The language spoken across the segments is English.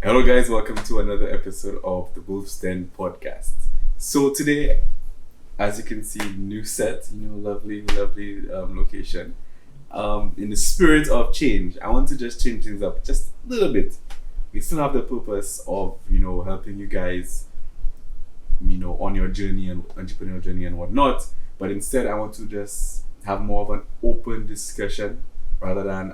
Hello guys, welcome to another episode of the Wolf's Den podcast. So today, as you can see, new set, lovely location. In the spirit of change, I want to just change things up just a little bit. We still have the purpose of, helping you guys, on your journey and entrepreneurial journey and whatnot. But instead, I want to just have more of an open discussion rather than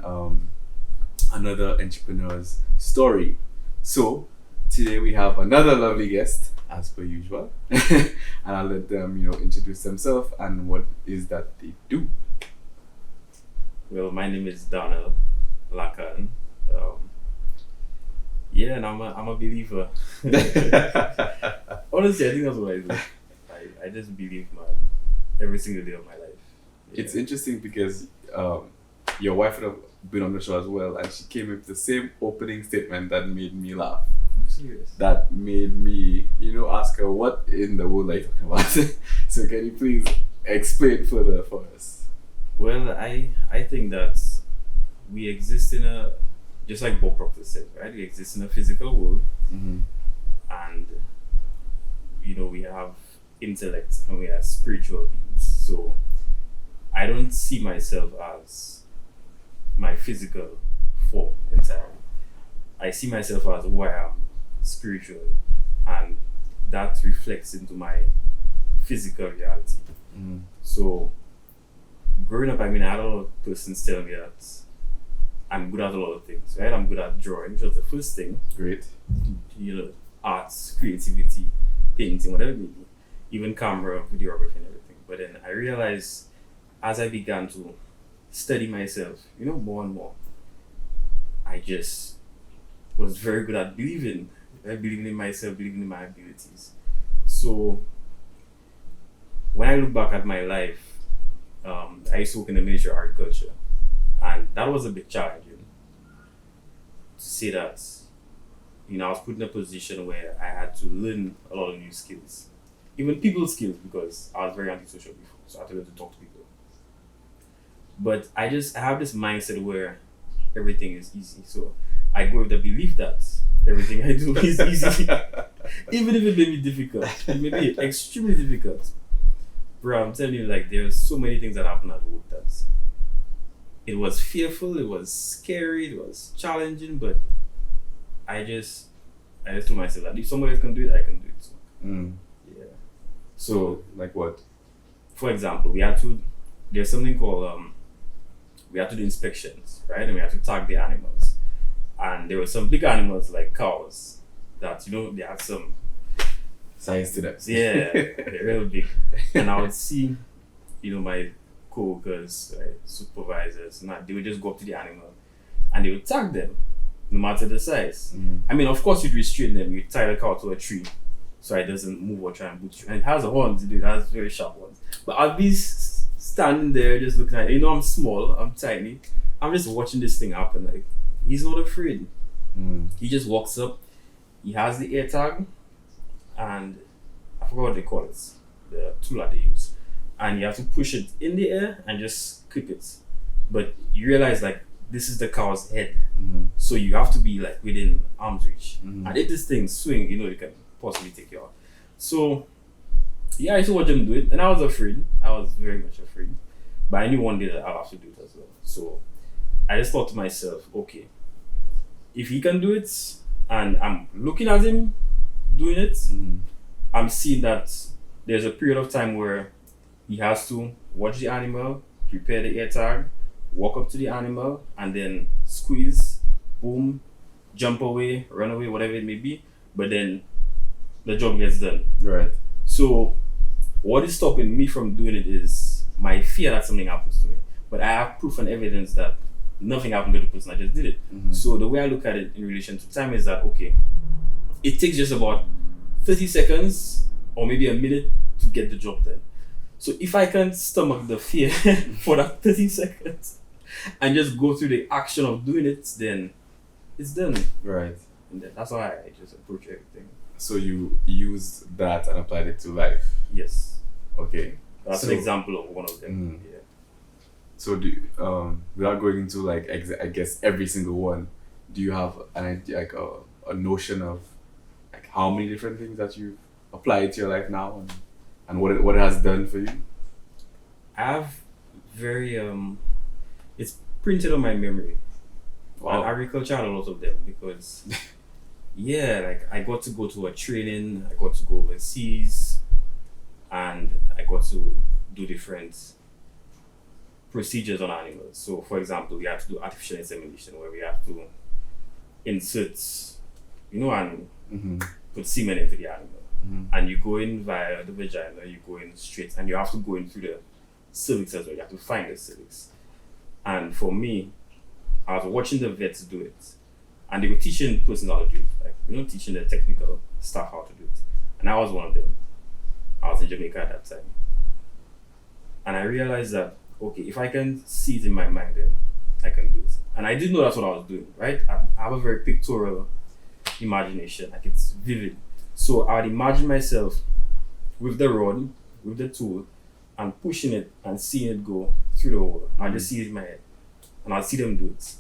another entrepreneur's story. So today we have another lovely guest, as per usual, and I'll let them, introduce themselves and what is that they do. Well, my name is Darnell Lacan. And I'm a believer. Honestly, I think that's what I do. I just believe, man, every single day of my life. Yeah. It's interesting because your wife would have been on the show as well, and she came with the same opening statement that made me laugh. I'm serious. That made me, ask her, what in the world are you talking about? So can you please explain further for us? Well, I think that we exist in a, just like Bob Proctor said, right? We exist in a physical world, Mm-hmm. and we have intellect and we are spiritual beings. So I don't see myself as my physical form entirely. I see myself as who I am spiritually, and that reflects into my physical reality. Mm-hmm. So growing up, I had a lot of persons tell me that I'm good at a lot of things, right? I'm good at drawing, which was the first thing. Great. Arts, creativity, painting, whatever it may be, even camera, videography and everything. But then I realized as I began to study myself, more and more, I just was very good at believing in myself, believing in my abilities. So when I look back at my life, I used to work in the Ministry of Agriculture, and that was a bit challenging to say that. I was put in a position where I had to learn a lot of new skills, even people skills, because I was very antisocial before, so I had to learn to talk to people. But I have this mindset where everything is easy, so I go with the belief that everything I do is easy, even if it may be difficult. It may be extremely difficult. Bro, I'm telling you, there are so many things that happened at work that it was fearful, it was scary, it was challenging, but I just told myself that if somebody else can do it, I can do it too. Mm. Yeah. So, like what? For example, there's something called, we had to do inspections, right? And we had to tag the animals. And there were some big animals like cows that, they had some Science to that. Yeah, they're real big. And I would see, my co-workers, right, supervisors, they would just go up to the animal and they would tag them, no matter the size. Mm-hmm. Of course, you'd restrain them. You'd tie the cow to a tree so it doesn't move or try and boot you. And it has a horns, it has very sharp ones. But I'd be standing there just looking at it. I'm small, I'm tiny. I'm just watching this thing happen. He's not afraid. He just walks up, he has the air tag, and I forgot what they call it, the tool that they use. And you have to push it in the air and just clip it. But you realize this is the cow's head. Mm-hmm. So you have to be within arm's reach. Mm-hmm. And if this thing swing, it can possibly take you out. So yeah, I used to watch them do it, and I was afraid. I was very much afraid. But I knew one day that I'll have to do it as well. So I just thought to myself, okay, if he can do it and I'm looking at him doing it, Mm-hmm. I'm seeing that there's a period of time where he has to watch the animal, prepare the air tag, walk up to the animal, and then squeeze, boom, jump away, run away, whatever it may be. But then the job gets done. Right. So what is stopping me from doing it is my fear that something happens to me. But I have proof and evidence that nothing happened to the person, I just did it. Mm-hmm. So the way I look at it in relation to time is that, okay, it takes just about 30 seconds or maybe a minute to get the job done. So if I can stomach the fear for that 30 seconds and just go through the action of doing it, then it's done. Right. And then that's how I just approach everything. So you used that and applied it to life. Yes. Okay. That's an example of one of them. Yeah. So without going into I guess every single one, do you have an idea, a a notion of like how many different things that you've applied to your life now, and what it has done for you? I have very it's printed on my memory. Wow. And agriculture had a lot of them because yeah, like I got to go to a training, I got to go overseas, and I got to do different procedures on animals. So for example, we have to do artificial insemination where we have to insert, and Mm-hmm. put semen into the animal. Mm-hmm. And you go in via the vagina, you go in straight, and you have to go in through the cervix as well. You have to find the cervix. And for me, I was watching the vets do it, and they were teaching the person how to do it, like teaching the technical staff how to do it. And I was one of them. I was in Jamaica at that time, and I realized that okay, if I can see it in my mind, then I can do it. And I didn't know that's what I was doing. Right? I have a very pictorial imagination, like it's vivid. So I would imagine myself with the rod, with the tool, and pushing it and seeing it go through the hole. I just see it in my head, and I'll see them do it.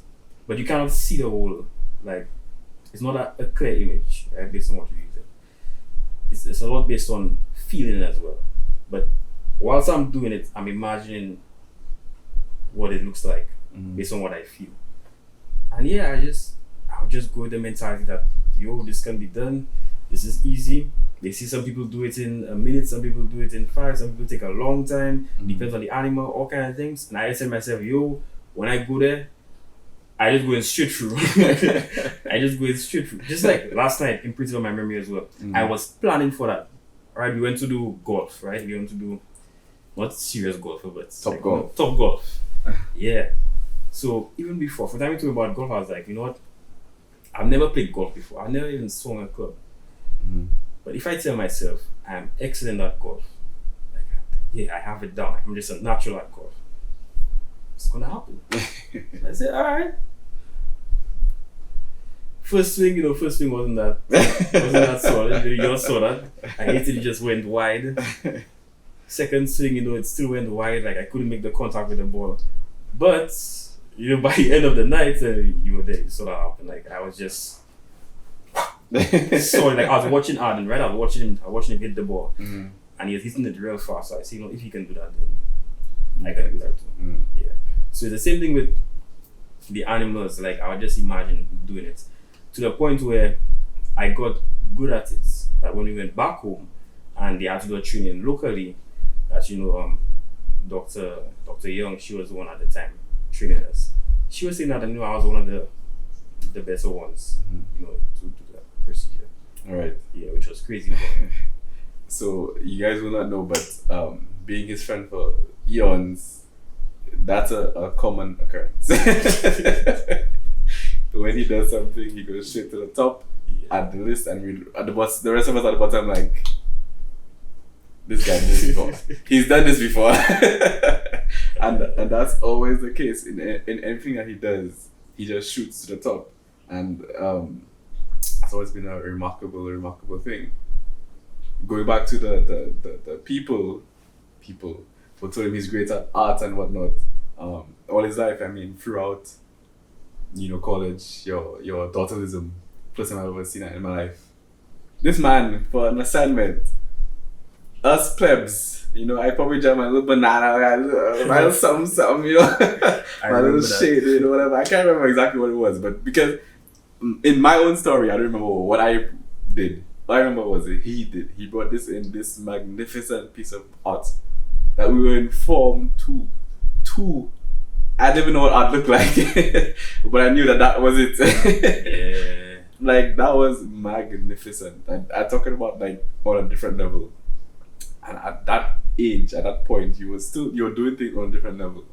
But you cannot see the hole, like it's not a clear image, right? Based on what you use. It's a lot based on feeling as well. But whilst I'm doing it, I'm imagining what it looks like based on what I feel. And yeah, I'll just go with the mentality that this can be done. This is easy. They see some people do it in a minute, some people do it in 5, some people take a long time, depends on the animal, all kind of things. And I said to myself, when I go there, I just go in straight through. Just like last night, imprinted on my memory as well. I was planning for that. Right, we went to do golf, right? We went to do not serious golf, but Top golf. Yeah. So even before, for the time we talk about golf, I was like, you know what? I've never played golf before. I've never even swung a club. But if I tell myself I'm excellent at golf, like I have it down. I'm just a natural at golf. It's gonna happen. I said, all right. First swing wasn't that solid. You saw that. I hated it just went wide. Second swing, it still went wide. Like I couldn't make the contact with the ball. But by the end of the night, you were there. You saw that happen. Like I was just. So like I was watching Arden, right? I was watching him hit the ball, and he was hitting it real fast. So I said, if he can do that, then I can do that too. Yeah. So it's the same thing with the animals. Like I would just imagine doing it to the point where I got good at it. Like when we went back home, and they had to do a training locally. That Dr. Young, she was the one at the time training us. She was saying that I was one of the better ones, to do that procedure. All right. Yeah, which was crazy. So you guys will not know, but being his friend for eons, that's a common occurrence. When he does something, he goes straight to the top at the list, and at the bottom, the rest of us at the bottom like, this guy did this before. He's done this before. and that's always the case in anything that he does. He just shoots to the top, and it's always been a remarkable thing. Going back to the people who told him he's great at art and whatnot, all his life. I mean, throughout, college, your daughterism, first time I've ever seen that in my life. This man, for an assignment, us plebs, I probably jam my little banana, my little something, my little shade, whatever. I can't remember exactly what it was, but because in my own story, I don't remember what I did. All I remember was that he did. He brought this in, this magnificent piece of art that we were informed to. I didn't even know what art looked like, but I knew that was it. Yeah. Like, that was magnificent. I'm talking about, like, on a different level. And at that age, at that point, you were doing things on a different level.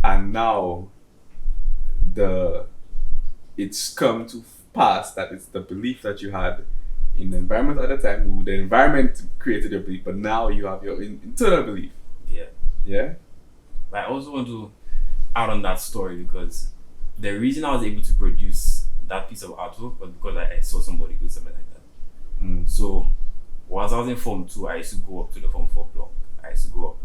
And now, it's come to pass that it's the belief that you had in the environment at the time. The environment created your belief, but now you have your internal belief. Yeah. Yeah? But I also want to add on that story because the reason I was able to produce that piece of artwork was because I saw somebody do something like that. So, whilst I was in Form 2, I used to go up to the Form 4 block. I used to go up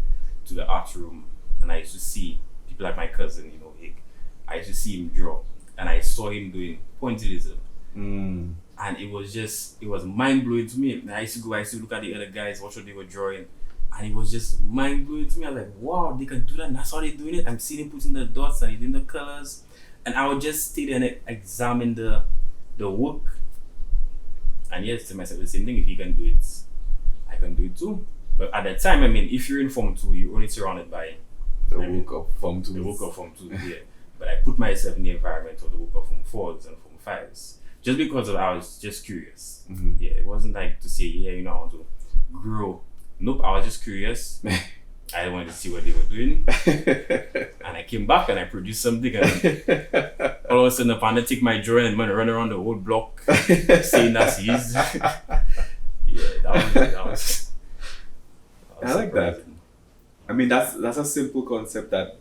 to the art room, and I used to see people like my cousin, Hig. I used to see him draw. and I saw him doing pointillism. Mm. And it was mind blowing to me. And I used to look at the other guys, watch what they were drawing, and it was just mind blowing to me. I was like, wow, they can do that, and that's how they're doing it. I'm seeing him putting the dots and doing the colors, and I would just stay there and examine the work. And yes, to myself, the same thing. If he can do it, I can do it too. But at that time, I mean, if you're in Form 2, you're only surrounded by the work of Form 2. The work of Form 2, yeah. But I put myself in the environment of the work of Form 4s and Form 5s. Just because I was just curious. Mm-hmm. Yeah, it wasn't like to say, yeah, I want to grow. Nope, I was just curious. I wanted to see what they were doing. And I came back and I produced something. And all of a sudden, I take my drawing and run around the whole block saying that's his. Yeah, that was I like that. I mean, that's a simple concept that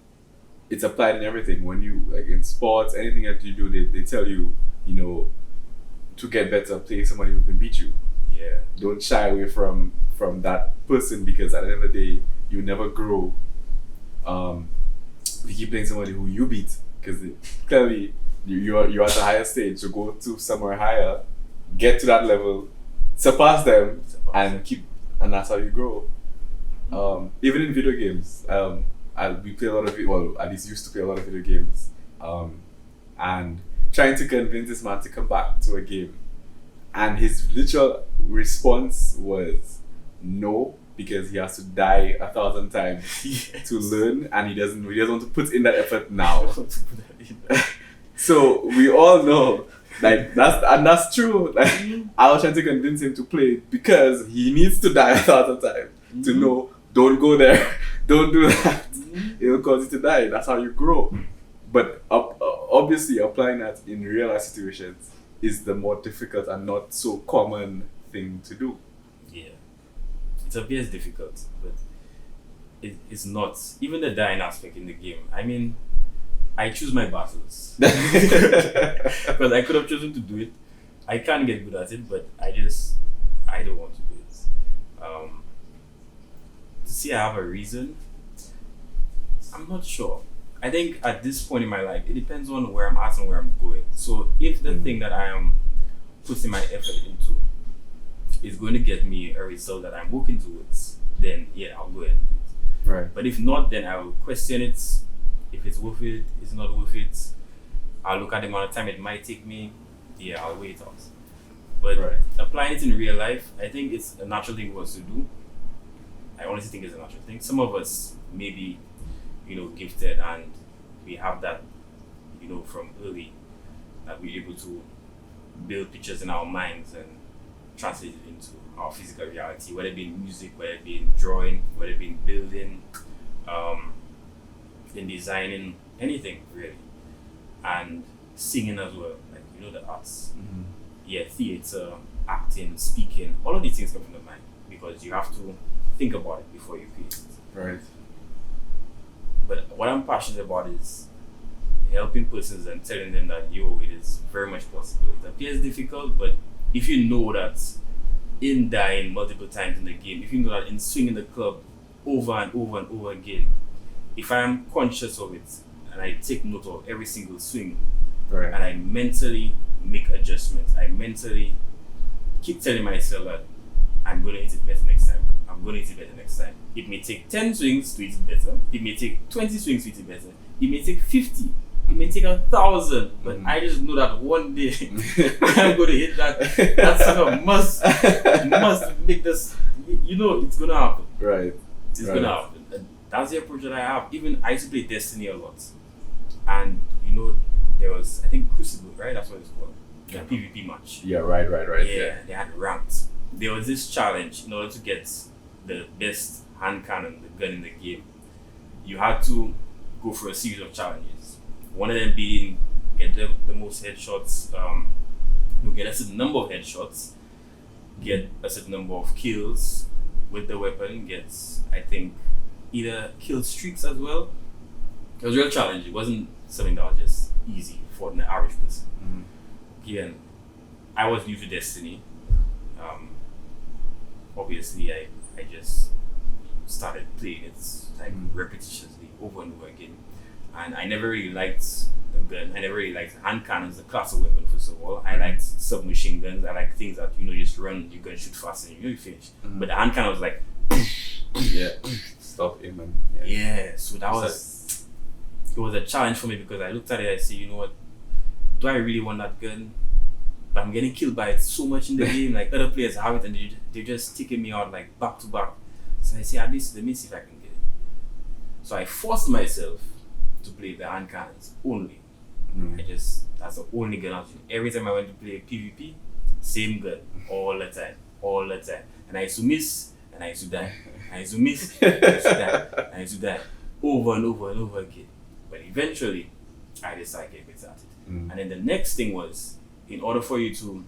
it's applied in everything. When you, like in sports, anything that you do, they tell you, to get better, play somebody who can beat you. Yeah. Don't shy away from that person, because at the end of the day, you never grow. If you keep playing somebody who you beat, because clearly you're at a higher stage, so go to somewhere higher, get to that level, surpass them, and that's how you grow. Even in video games, we play a lot of at least used to play a lot of video games, and trying to convince this man to come back to a game, and his literal response was no, because he has to die 1,000 times to learn, and he doesn't want to put in that effort now. So we all know, like, that's true. Like, I was trying to convince him to play because he needs to die 1,000 times to know, don't go there, don't do that. It'll cause you to die. That's how you grow. But obviously, applying that in real life situations is the more difficult and not so common thing to do. Yeah, it appears difficult, but it's not. Even the dying aspect in the game. I mean, I choose my battles because I could have chosen to do it. I can get good at it, but I don't want to do it. To see I have a reason, I'm not sure. I think at this point in my life, it depends on where I'm at and where I'm going. So if the thing that I am putting my effort into is going to get me a result that I'm working towards, then yeah, I'll go ahead and do it. Right. But if not, then I will question it. If it's worth it, it's not worth it. I'll look at the amount of time it might take me. Yeah, I'll wait out. But applying it in real life, I think it's a natural thing for us to do. I honestly think it's a natural thing. Some of us may be, gifted, and we have that, from early, that we're able to build pictures in our minds and translate it into our physical reality, whether it be in music, whether it be in drawing, whether it be in building, in designing, anything really, and singing as well, like the arts. Mm-hmm. Yeah, theater, acting, speaking, all of these things come from the mind because you have to think about it before you create it. Right. But what I'm passionate about is helping persons and telling them that it is very much possible. It appears difficult, but if you know that in dying multiple times in the game, if you know that in swinging the club over and over and over again, if I am conscious of it and I take note of every single swing, right, and I mentally make adjustments, I mentally keep telling myself that I'm going to hit it better next time. I'm going to hit it better next time. It may take 10 swings to hit it better. It may take 20 swings to hit it better. It may take 50. It may take 1,000. But I just know that one day I'm going to hit that. That sucker must make this. It's going to happen. Right. It's going to happen. And that's the approach that I have. Even I used to play Destiny a lot. And, there was, I think, Crucible, right? That's what it's called. The PvP match. Yeah, right. Yeah, they had ranked. There was this challenge in order to get the best hand cannon, the gun in the game. You had to go for a series of challenges. One of them being get the most headshots, get a certain number of headshots, get a certain number of kills with the weapon, get, I think, either kill streaks as well. It was a real challenge. It wasn't something that was just easy for an average person. Mm-hmm. Again, I was new to Destiny. Obviously, I just started playing it repetitiously over and over again, and I never really liked a gun. I never really liked hand cannons, the class of weapon first of all. I liked submachine guns. I like things that you just run, you gun, shoot fast, and you finish. But the hand cannon was like, yeah, stop him and So that was it was a challenge for me because I looked at it. I said, you know what? Do I really want that gun? But I'm getting killed by it so much in the game. Like other players have it and they're just taking me out like back to back. So I say, at least let me see if I can get it. So I forced myself to play the hand cannons only. That's the only gun I was using. Every time I went to play PvP, same gun all the time. And I used to miss, and I used to die. I used to miss, and I used to die. I used to die over and over again. But eventually, I decided to get better at it. And then the next thing was, in order for you to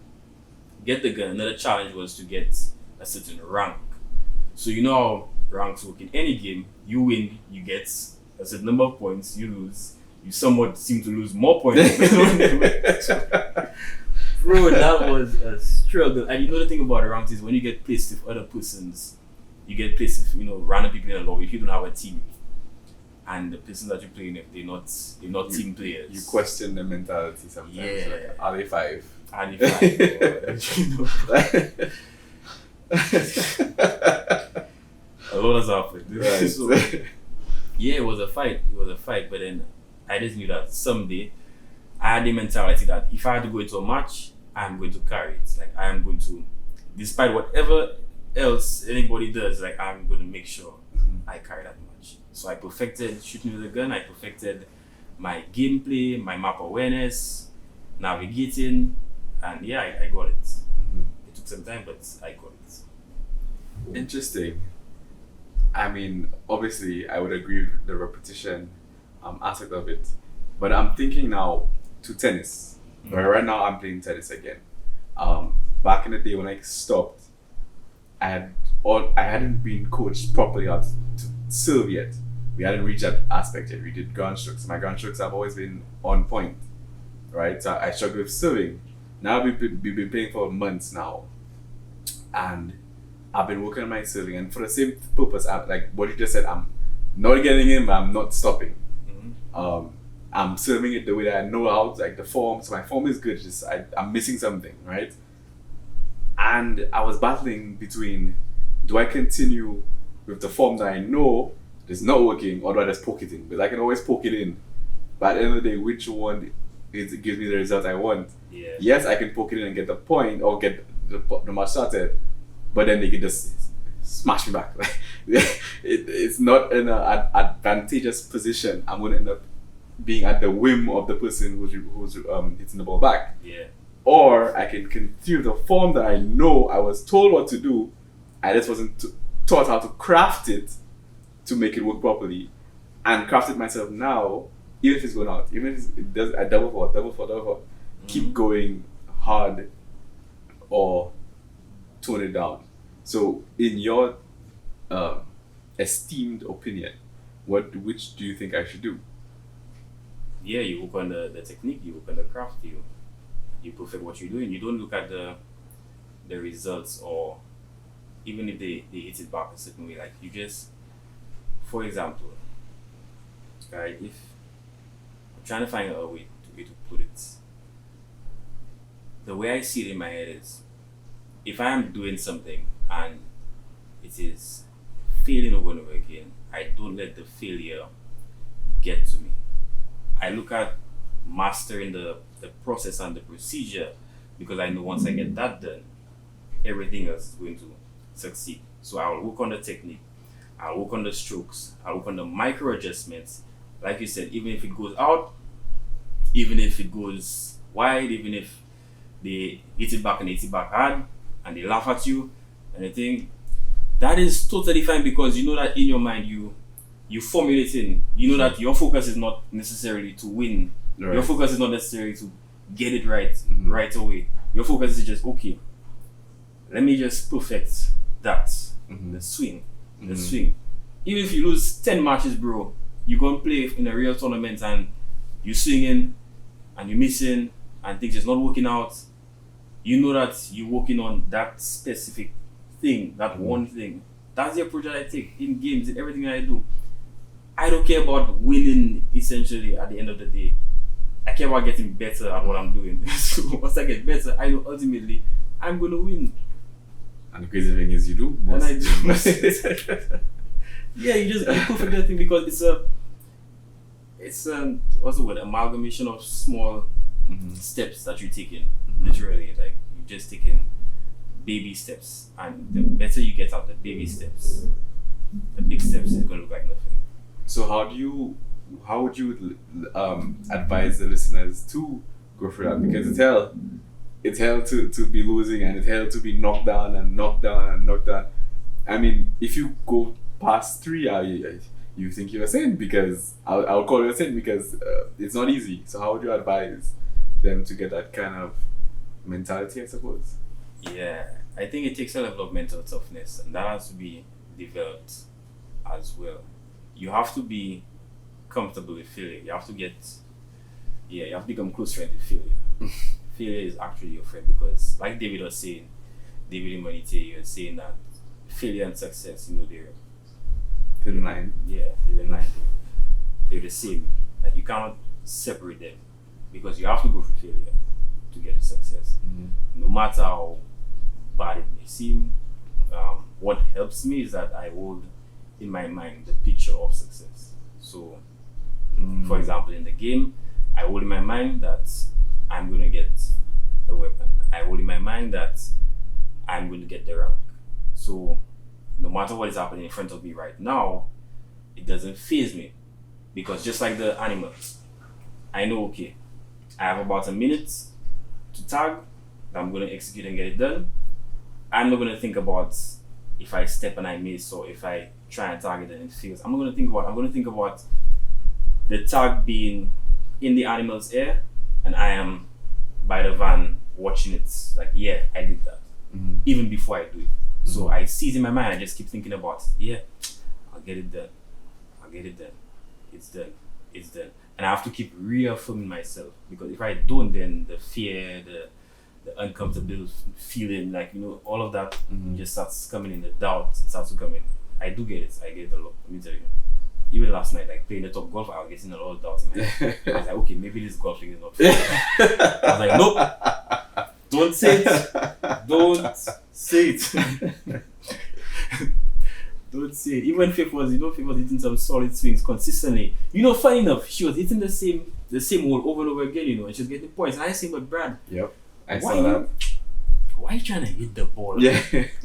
get the gun, another challenge was to get a certain rank. So you know how ranks work in any game. You win, you get a certain number of points. You lose, you somewhat seem to lose more points. Bro, that was a struggle. And you know the thing about the ranks is when you get placed with other persons, you get placed with random people in a lobby if you don't have a team. And the person that you're playing with, they're not team players. You question the mentality sometimes. Yeah. Like, are they five? Are they five? A lot has happened. Right. So, yeah, it was a fight. But then I just knew that someday I had the mentality that if I had to go into a match, I'm going to carry it. Like I am going to, despite whatever else anybody does, like I'm going to make sure I carry that match. So I perfected shooting with a gun. I perfected my gameplay, my map awareness, navigating, and I got it. It took some time, but I got it. Interesting. I mean, obviously, I would agree with the repetition aspect of it, but I'm thinking now to tennis. Right now, I'm playing tennis again. Back in the day when I stopped, I hadn't been coached properly how to serve yet. We hadn't reached that aspect yet. We did ground strokes. My ground strokes have always been on point, right? So I struggle with serving. Now we've been playing for months now, and I've been working on my serving. And for the same purpose, like what you just said, I'm not getting in, but I'm not stopping. I'm serving it the way that I know how, like the form. So my form is good. Just I'm missing something, right? And I was battling between, do I continue with the form that I know is not working, or do I just poke it in? Because I can always poke it in. But at the end of the day, which one gives me the result I want? Yeah. Yes, I can poke it in and get the point or get the match started, but then they can just smash me back. It's not in an advantageous position. I'm going to end up being at the whim of the person who's hitting the ball back. Yeah. Or I can continue the form that I know I was told what to do. I just wasn't taught how to craft it to make it work properly, and craft it myself now. Even if it's going out, even if it does a double fault, keep going hard or tone it down. So, in your esteemed opinion, which do you think I should do? Yeah, you work on the technique, you work on the craft, you perfect what you're doing. You don't look at the results, or even if they hit it back a certain way. Like you just, for example, right? If I'm trying to find a way to put it, the way I see it in my head is, if I am doing something and it is failing over and over again, I don't let the failure get to me. I look at mastering the process and the procedure, because I know once I get that done, everything else is going to succeed. So I'll work on the technique, I'll work on the strokes, I'll work on the micro adjustments. Like you said, even if it goes out, even if it goes wide, even if they hit it back and hit it back hard and they laugh at you and they think, that is totally fine, because you know that in your mind you formulating, you know that your focus is not necessarily to win. Right. Your focus is not necessarily to get it right right away. Your focus is just, okay, let me just perfect that. The swing. Even if you lose 10 matches, bro, you go and play in a real tournament and you swinging and you're missing and things just not working out. You know that you're working on that specific thing, that one thing. That's the approach that I take in games, in everything that I do. I don't care about winning, essentially, at the end of the day. care about getting better at what I'm doing. So once I get better, I know ultimately I'm gonna win. And the crazy thing is, you do. And I do. Yeah, you perfect that thing because it's a what's the word, amalgamation of small steps that you're taking. Literally, like you just taking baby steps, and the better you get out the baby steps, the big steps is gonna look like nothing. So how would you advise the listeners to go for that? Because it's hell to be losing, and it's hell to be knocked down and knocked down and knocked down. I mean, if you go past 3, you think you're a saint, because I'll call you a saint because it's not easy. So how would you advise them to get that kind of mentality, I suppose? Yeah, I think it takes a level of mental toughness, and that has to be developed as well. You have to be comfortable with failure. You have to become close friends with failure. Failure is actually your friend, because like David was saying, David Imonite was saying that failure and success, they're Thin line. Yeah, they're in line. They're the same. Like you cannot separate them, because you have to go through failure to get to success. No matter how bad it may seem, what helps me is that I hold in my mind the picture of success. So, for example, in the game, I hold in my mind that I'm going to get the weapon. I hold in my mind that I'm going to get the rank. So, no matter what is happening in front of me right now, it doesn't faze me. Because just like the animals, I know, okay, I have about a minute to tag, that I'm going to execute and get it done. I'm not going to think about if I step and I miss, or if I try and target and it fails. I'm going to think about the tag being in the animal's ear, and I am by the van watching it. Like, yeah, I did that. Even before I do it. So I see it in my mind, I just keep thinking about, yeah, I'll get it done. It's done. And I have to keep reaffirming myself, because if I don't, then the fear, the uncomfortable feeling, like, all of that just starts coming in, the doubt, it starts to come in. I do get it. I get it a lot. Let me tell you. Even last night, like playing the top golf, I was getting a lot of doubt in my head. I was like, okay, maybe this golf thing is not fair. I was like, nope. Don't say it. Don't say it. Don't say it. Even when Faith was hitting some solid swings consistently. Funny enough, she was hitting the same hole over and over again, and she was getting points. And I say, but Brad, I saw that. Why are you trying to hit the ball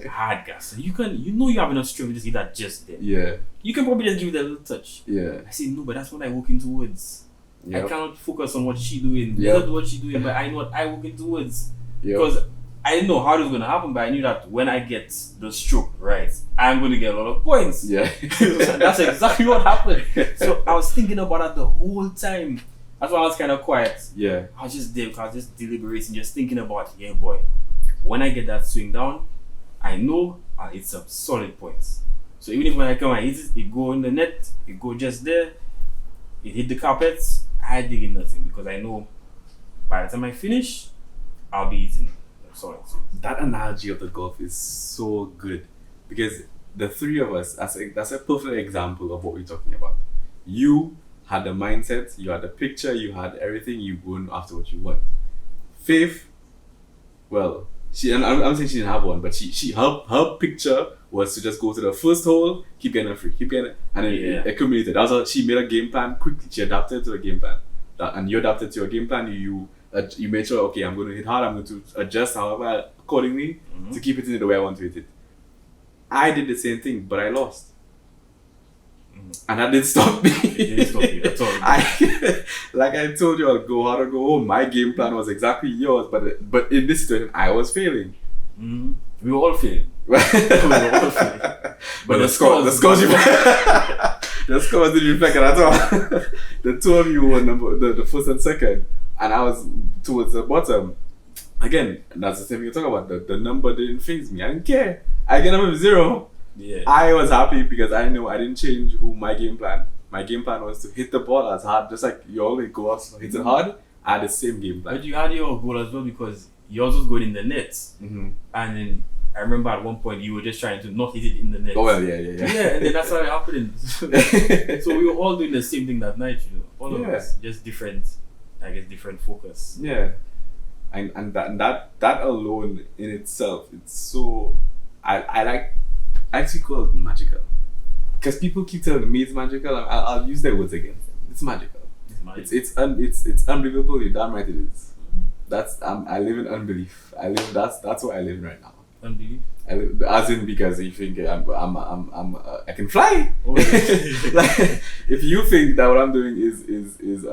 hard, guys? You have enough strength to just hit that just then. Yeah. You can probably just give it a little touch. Yeah. I say, no, but that's what I working towards. Yep. I cannot focus on what she's doing. Let her do what she's doing, but I know what I working towards. Because I didn't know how it was going to happen, but I knew that when I get the stroke right, I'm going to get a lot of points. Yeah. That's exactly what happened. So I was thinking about that the whole time. That's why I was kind of quiet. Yeah. I was just there, because I was just deliberating, just thinking about, yeah, boy, when I get that swing down, I know I'll hit some solid points. So even if when I come and hit it, it go in the net, it go just there, it hit the carpets, I dig in nothing, because I know by the time I finish, I'll be hitting solid swings. That analogy of the golf is so good, because the three of us, that's a perfect example of what we're talking about. You had the mindset, you had the picture, you had everything, you going after what you want. Faith, well, I'm saying she didn't have one, but her picture was to just go to the first hole, keep getting a free, and then it accumulated. She made a game plan quickly. She adapted to the game plan, and you adapted to your game plan. You made sure, okay, I'm going to hit hard. I'm going to adjust however accordingly to keep it in the way I want to hit it. I did the same thing, but I lost. And that didn't stop me. It didn't stop you at all. Like I told you, I'll go hard or go home. My game plan was exactly yours, but in this situation, I was failing. We were all failing. But the scores didn't reflect it at all. The two of you were the first and second, and I was towards the bottom. Again, and that's the same thing you talk about. The number didn't faze me. I didn't care. I get up with 0. Yeah. I was happy because I know I didn't change my game plan. My game plan was to hit the ball as hard, just like you always go out, hit it hard. I had the same game plan. But you had your goal as well, because yours was going in the nets. And then I remember at one point you were just trying to not hit it in the net. Oh well, yeah. Yeah, and then that's how it happened. So we were all doing the same thing that night, all of us, just different I guess, different focus. Yeah. And that alone in itself, it's so I actually call it magical. Because people keep telling me it's magical, I'll use their words against them. It's magical. It's unbelievable. You're damn right it is. That's I live in unbelief. That's what I live in right now. Unbelief. I live, as in because you think I can fly. Oh, yeah. Like if you think that what I'm doing is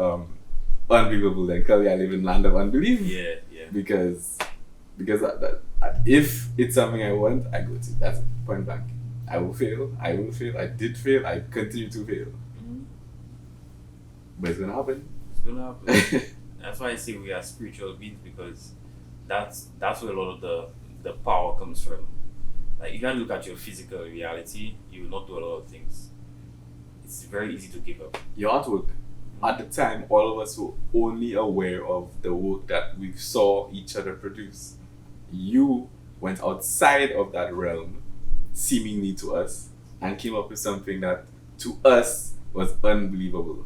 unbelievable, then clearly I live in land of unbelief. Yeah. Because if it's something I want, I go to. That's it, point blank. I will fail. I did fail. I continue to fail. Mm-hmm. But it's gonna happen. It's gonna happen. That's why I say we are spiritual beings, because that's where a lot of the power comes from. Like, if you look at your physical reality, you will not do a lot of things. It's very easy to give up. Your artwork. At the time, all of us were only aware of the work that we saw each other produce. You went outside of that realm, seemingly to us, and came up with something that to us was unbelievable.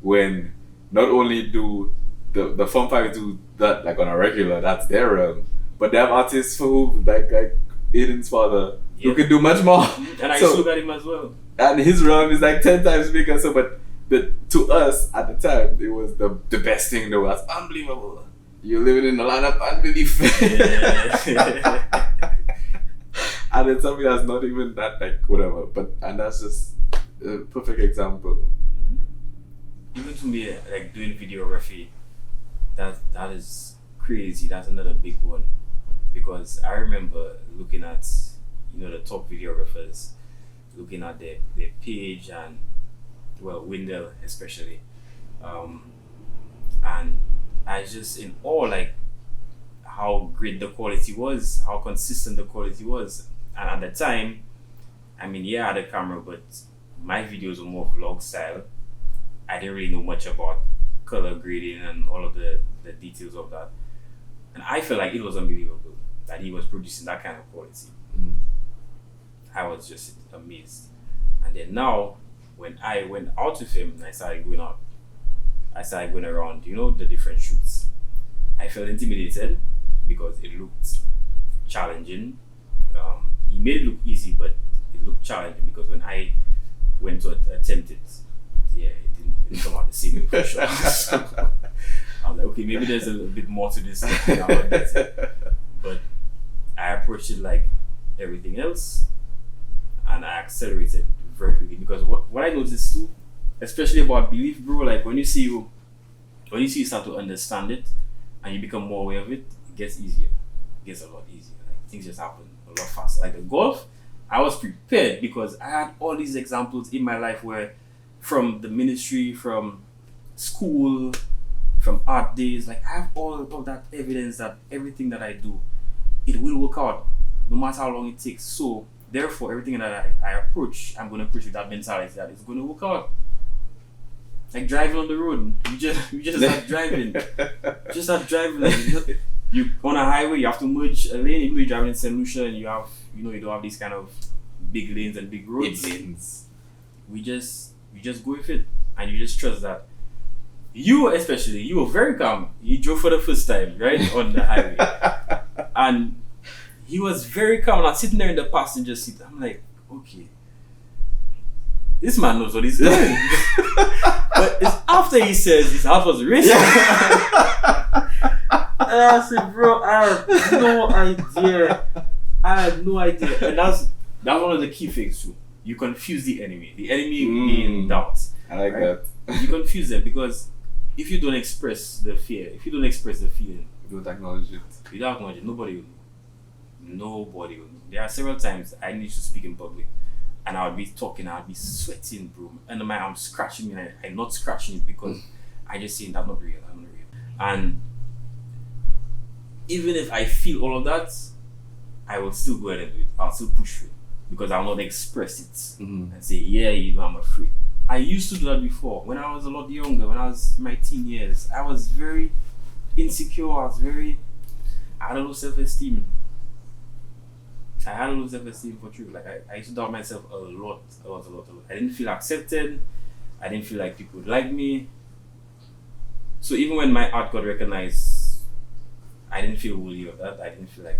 When not only do the Fun Five do that like on a regular, that's their realm, but they have artists who like Aiden's father who could do much more. And I look at him as well. And his realm is like 10 times bigger. So, but to us at the time, it was the best thing in the world. That's unbelievable. You're living in the land of unbelief. Yeah. And it's something that's not even that like whatever. And that's just a perfect example. Mm-hmm. Even to me, like doing videography, that is crazy. That's another big one, because I remember looking at the top videographers, looking at their page, and Wendell especially, and I just in awe, like how great the quality was, how consistent the quality was. And at the time, I mean, yeah, I had a camera, but my videos were more vlog style. I didn't really know much about color grading and all of the details of that, and I felt like it was unbelievable that he was producing that kind of quality. I was just amazed. And then now, when I went out with him and I started going around, the different shoots, I felt intimidated because it looked challenging. He made it look easy, but it looked challenging because when I went to attempt it, it didn't come out the same for sure. I was like, okay, maybe there's a bit more to this than I would get. But I approached it like everything else, and I accelerated very quickly, because what I noticed too, especially about belief, bro, like when you see you start to understand it and you become more aware of it, it gets easier. It gets a lot easier. Like things just happen a lot faster. Like the golf, I was prepared because I had all these examples in my life where, from the ministry, from school, from art days, like I have all of that evidence that everything that I do, it will work out no matter how long it takes. So therefore, everything that I approach, I'm going to approach with that mentality that it's going to work out. Like driving on the road, you just start driving. Just start driving. Like, you on a highway, you have to merge a lane. Even though you're driving in St. Lucia and you don't have these kind of big lanes and big roads. Lanes. We just go with it, and you just trust that. You were very calm. You drove for the first time, right, on the highway, and he was very calm. I'm sitting there in the passenger seat. I'm like, okay, this man knows what he's doing. But it's after he says his heart was racing. And I said, bro, I have no idea. And that's one of the key things too. You confuse the enemy. The enemy being doubt. I like that. You confuse them, because if you don't express the fear, if you don't express the feeling, you don't acknowledge it. You don't acknowledge it. Nobody will know. Nobody will know. There are several times I need to speak in public, and I would be talking, I would be sweating, bro, and my arm's scratching me, and I'm not scratching it because I just saying I'm not real. And even if I feel all of that, I will still go ahead and do it. I'll still push through it because I'll not express it and say, I'm afraid. I used to do that before when I was a lot younger, when I was in my teen years. I was very insecure. I had a low self-esteem. For true. Like I used to doubt myself a lot. I didn't feel accepted. I didn't feel like people would like me. So So even when my art got recognized, I didn't feel worthy of that. I didn't feel like,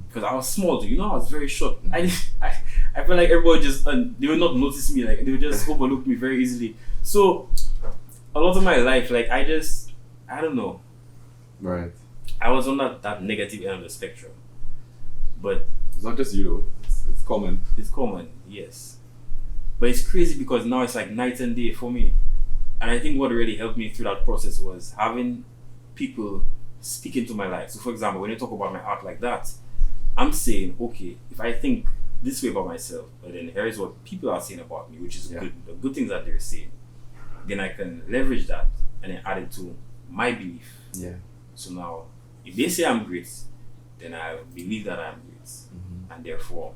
because I was small too, I was very short. I felt like everybody just, they would not notice me, like they would just overlook me very easily. So a lot of my life, like I don't know. Right. I was on that negative end of the spectrum. But it's not just you though, it's common. It's common, yes. But it's crazy because now it's like night and day for me. And I think what really helped me through that process was having people speak into my life. So for example, when you talk about my art like that, I'm saying, okay, if I think this way about myself, but then here is what people are saying about me, which is good, the good things that they're saying, then I can leverage that and then add it to my belief. Yeah. So now, if they say I'm great, then I believe that I'm great. And therefore,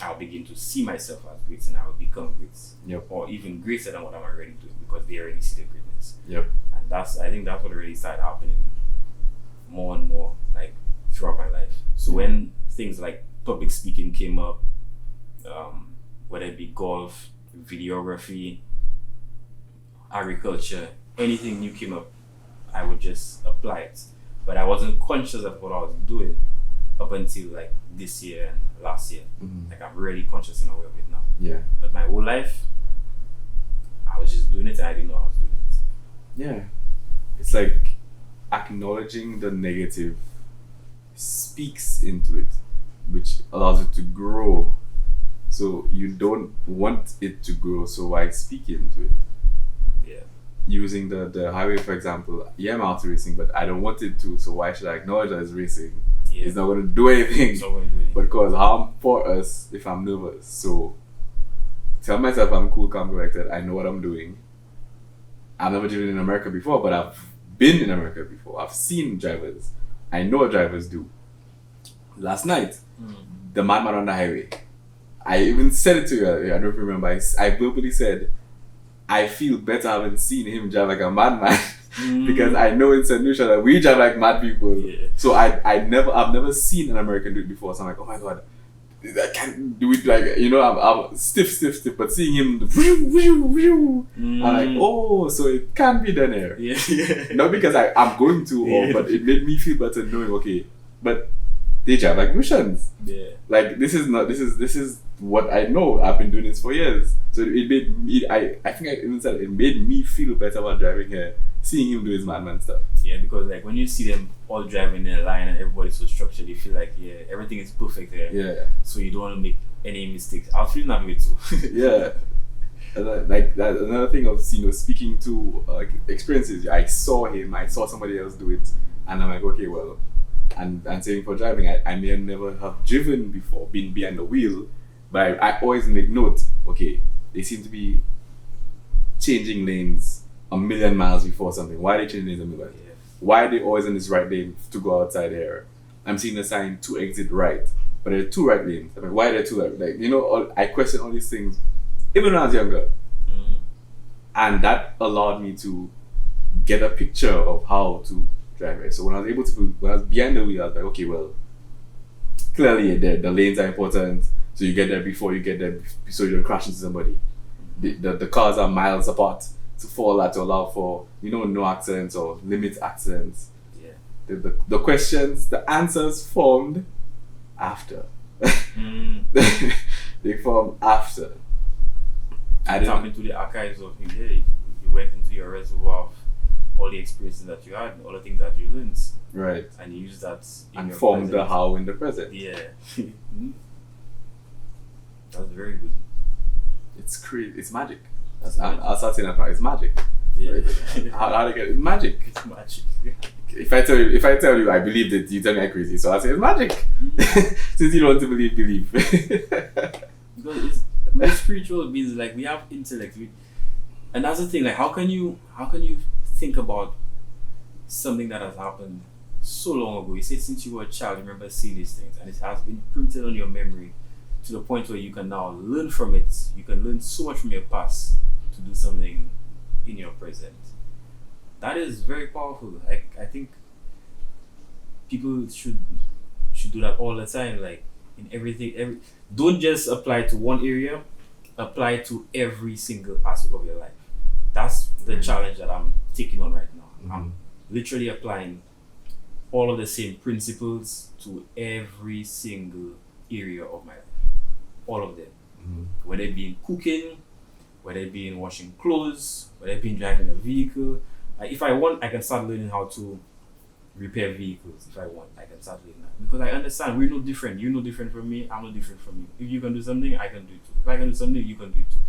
I'll begin to see myself as great and I will become great. Yep. Or even greater than what I'm already doing because they already see the greatness. Yep. And I think that's what really started happening more and more, like throughout my life. So when things like public speaking came up, whether it be golf, videography, agriculture, anything new came up, I would just apply it. But I wasn't conscious of what I was doing up until like this year and last year. Like I'm really conscious and aware of it now. Yeah. But my whole life, I was just doing it and I didn't know I was doing it. Yeah. It's like acknowledging the negative speaks into it, which allows it to grow. So you don't want it to grow, so why speak into it? Yeah. Using the highway, for example, I'm out racing, but I don't want it to, so why should I acknowledge that it's racing? Yeah. It's not going to do anything. It's not going to do anything. But cause harm for us if I'm nervous. So tell myself I'm cool, calm, collected. I know what I'm doing. I've never driven in America before, but I've been in America before. I've seen drivers. I know what drivers do. Last night, the madman on the highway. I even said it to you. I don't remember. I verbally said, I feel better having seen him drive like a madman because I know in St. Lucia that we drive like mad people. Yeah. So I've never seen an American do it before. So I'm like, oh my god, I can't do it like I'm stiff. But seeing him, I'm like, oh, so it can be done here. Yeah. Not because I'm going to, but it made me feel better knowing, okay, but they drive like Russians. Yeah. Like this is what I know. I've been doing this for years. So it made me. I think I even said it made me feel better about driving here, seeing him do his madman stuff. Yeah, because like when you see them all driving in a line and everybody's so structured, you feel like everything is perfect there. Yeah. So you don't want to make any mistakes. I was feeling that way too. Yeah. And like that, another thing of speaking to experiences. I saw somebody else do it, and I'm like, okay, well. And saying for driving, I may never have driven before, been behind the wheel, but I always make note, okay, they seem to be changing lanes a million miles before something. Why are they changing lanes a million? Yeah. Why are they always in this right lane to go outside there? I'm seeing the sign to exit right, but there are two right lanes. I mean, why are there two right? Like, I question all these things, even when I was younger. And that allowed me to get a picture of how to drive, right? So when I was behind the wheel, I was like, okay, well, clearly the lanes are important, so you get there before you get there, so you don't crash into somebody. The cars are miles apart to allow for no accidents or limit accidents. Yeah. The questions, the answers formed after. They formed after. I tap into the archives of you. Yeah, you went into your reservoir of all the experiences that you had, all the things that you learned, right? And you use that and form the how in the present. Yeah. That's very good. It's crazy. It's magic. I'll start saying that now. It's magic. Yeah. Right? how to get it? Magic. It's magic. If I tell you I believed it, you tell me I'm crazy. So I say it's magic. Since you don't want to believe. Because we're spiritual beings. Like we have intellect. And that's the thing. Like how can you think about something that has happened so long ago? You said since you were a child, you remember seeing these things, and it has been printed on your memory to the point where you can now learn from it. You can learn so much from your past to do something in your present. That is very powerful. I think people should do that all the time. Like in everything, don't just apply to one area. Apply to every single aspect of your life. That's the challenge that I'm taking on right now. I'm literally applying all of the same principles to every single area of my life. All of them. Whether it be in cooking, whether it be in washing clothes, whether it be in driving a vehicle. If I want, I can start learning how to repair vehicles. If I want, I can start learning that. Because I understand we're no different. You're no different from me, I'm no different from you. If you can do something, I can do it too. If I can do something, you can do it too.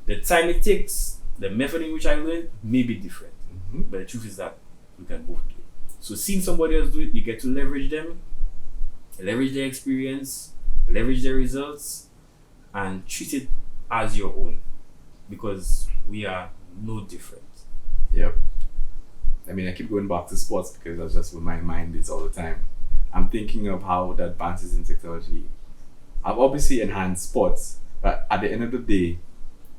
The time it takes, the method in which I learn may be different. But the truth is that we can both do it. So seeing somebody else do it, you get to leverage them, leverage their experience, leverage their results, and treat it as your own. Because we are no different. Yep. I mean, I keep going back to sports because that's just where my mind is all the time. I'm thinking of how the advances in technology have obviously enhanced sports, but at the end of the day,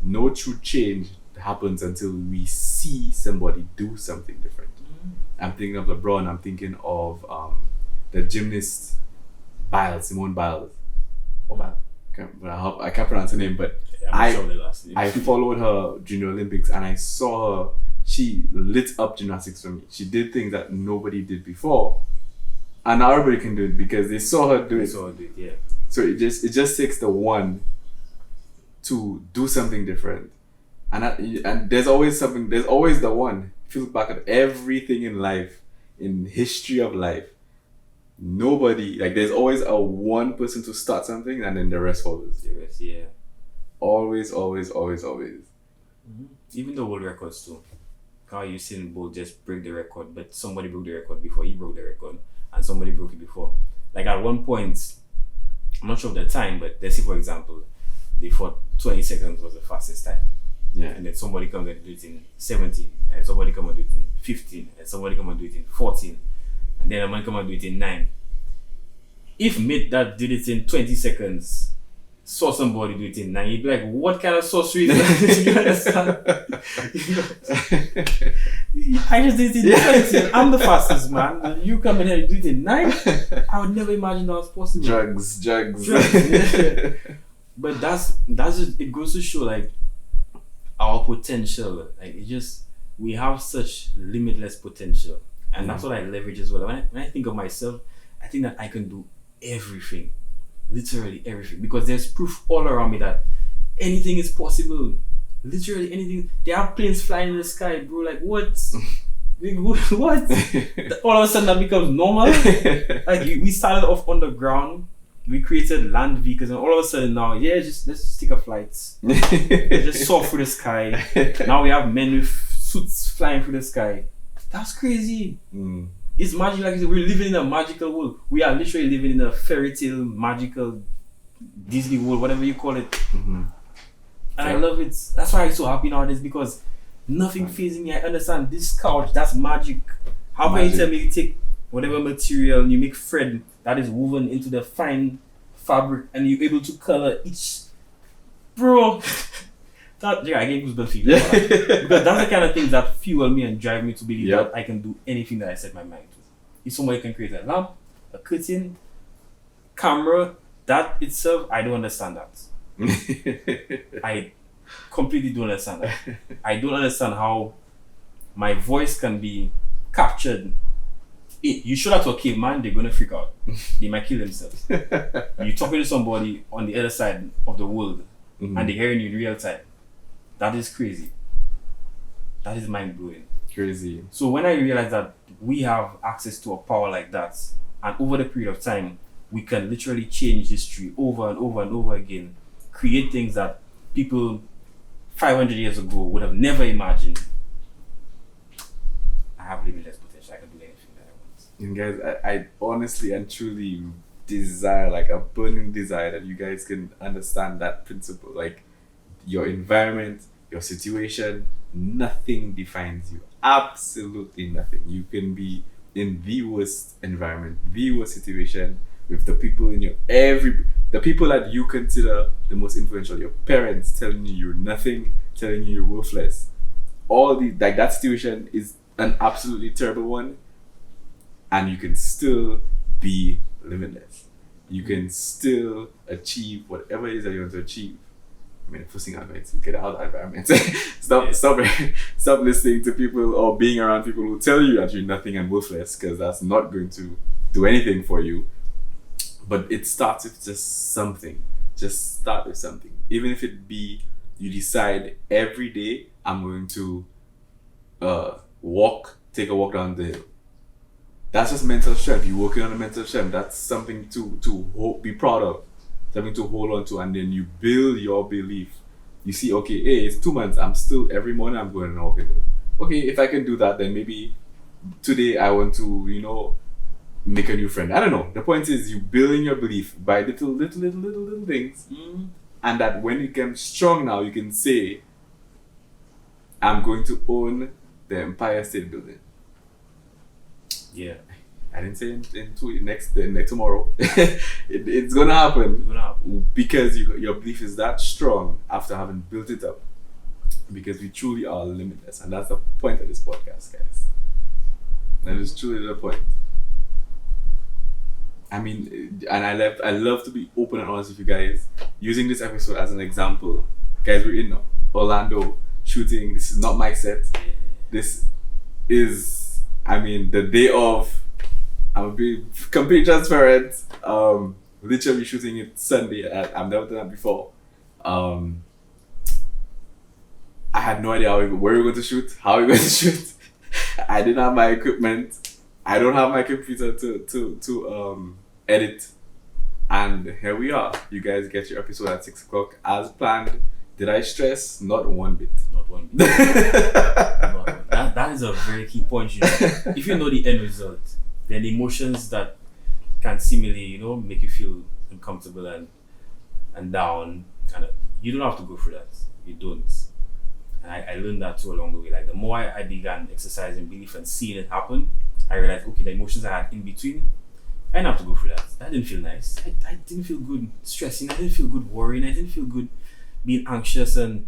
no true change happens until we see somebody do something different. I'm thinking of LeBron. I'm thinking of the gymnast Simone Biles. I can't pronounce her name, but I followed her Junior Olympics and I saw her. She lit up gymnastics for me. She did things that nobody did before, and now everybody can do it because they saw her do it. Yeah. So it just takes the one to do something different, and there's always something. There's always the one. If you look back at everything in life, in history of life, nobody, like, there's always a one person to start something and then the rest follows. The rest, yeah. Always. Even the world records too. How Usain Bolt just break the record, but somebody broke the record before he broke the record, and somebody broke it before. Like at one point, I'm not sure of the time, but let's say for example, they thought 20 seconds was the fastest time. Yeah. And then somebody comes and do it in 17, and somebody come and do it in 15, and somebody come and do it in 14, and then a man come and do it in 9. If mate that did it in 20 seconds saw somebody do it in 9, you'd be like, what kind of sorcery is that? You understand? I just did it in 20. I'm the fastest man. You come in here and do it in 9? I would never imagine that was possible. Drugs. Yeah. But that's just, it goes to show like our potential. Like we have such limitless potential. And that's what I leverage as well. When I think of myself, I think that I can do everything. Literally everything. Because there's proof all around me that anything is possible. Literally anything. There are planes flying in the sky, bro. Like, what? What? All of a sudden that becomes normal. Like, we started off on the ground. We created land vehicles, and all of a sudden now, let's just take a flight. Just soar through the sky. Now we have men with suits flying through the sky. That's crazy. It's magic. Like we're living in a magical world. We are literally living in a fairy tale, magical Disney world, whatever you call it. And I love it. That's why I'm so happy nowadays, because nothing phases me. I understand this couch, that's magic. How can you tell me you take whatever material and you make thread that is woven into the fine fabric and you're able to color each, bro? I get goosebumps because that's the kind of things that fuel me and drive me to believe that I can do anything that I set my mind to. If somebody can create a lamp, a curtain, camera, that itself, I don't understand that. I completely don't understand that. I don't understand how my voice can be captured. You show that to a caveman, they're gonna freak out. They might kill themselves. You're talking to somebody on the other side of the world and they're hearing you in real time. That is crazy. That is mind-blowing. Crazy. So when I realized that we have access to a power like that, and over the period of time, we can literally change history over and over and over again, create things that people 500 years ago would have never imagined. I have limitless potential. I can do anything that I want. And guys, I honestly and truly desire, like a burning desire, that you guys can understand that principle. Like, your environment, your situation, nothing defines you. Absolutely nothing. You can be in the worst environment, the worst situation, with the people in the people that you consider the most influential, your parents telling you you're nothing, telling you you're worthless. Like, that situation is an absolutely terrible one, and you can still be limitless. You can still achieve whatever it is that you want to achieve. I mean, the first thing I'm going to get out of that environment. Stop listening to people or being around people who tell you that you're nothing and worthless, because that's not going to do anything for you. But it starts with just something. Just start with something. Even if it be you decide every day I'm going to take a walk down the hill. That's just mental strength. You're working on a mental strength. That's something to be proud of, something to hold on to, and then you build your belief. You see, okay, hey, it's 2 months. I'm still every morning I'm going and walking. Okay, if I can do that, then maybe today I want to, make a new friend. I don't know. The point is, you building your belief by little things, and that when you become strong now, you can say, I'm going to own the Empire State Building. Yeah. I didn't say next tomorrow. It's gonna happen. Because your belief is that strong after having built it up. Because we truly are limitless, and that's the point of this podcast, guys. That is truly the point. I mean, and I love to be open and honest with you guys. Using this episode as an example, guys, we're in Orlando shooting. This is not my set. This is, the day of. I'll be completely transparent. Literally shooting it Sunday. I've never done that before. I had no idea where we were going to shoot, how we were going to shoot. I didn't have my equipment. I don't have my computer to edit. And here we are. You guys get your episode at 6 o'clock as planned. Did I stress? Not one bit. Not one bit. That is a very key point. If you know the end result, then the emotions that can seemingly, make you feel uncomfortable and down, and you don't have to go through that. You don't. And I learned that too along the way. Like, the more I began exercising belief and seeing it happen, I realized, okay, the emotions I had in between, I didn't have to go through that. That didn't feel nice. I didn't feel good stressing. I didn't feel good worrying. I didn't feel good being anxious and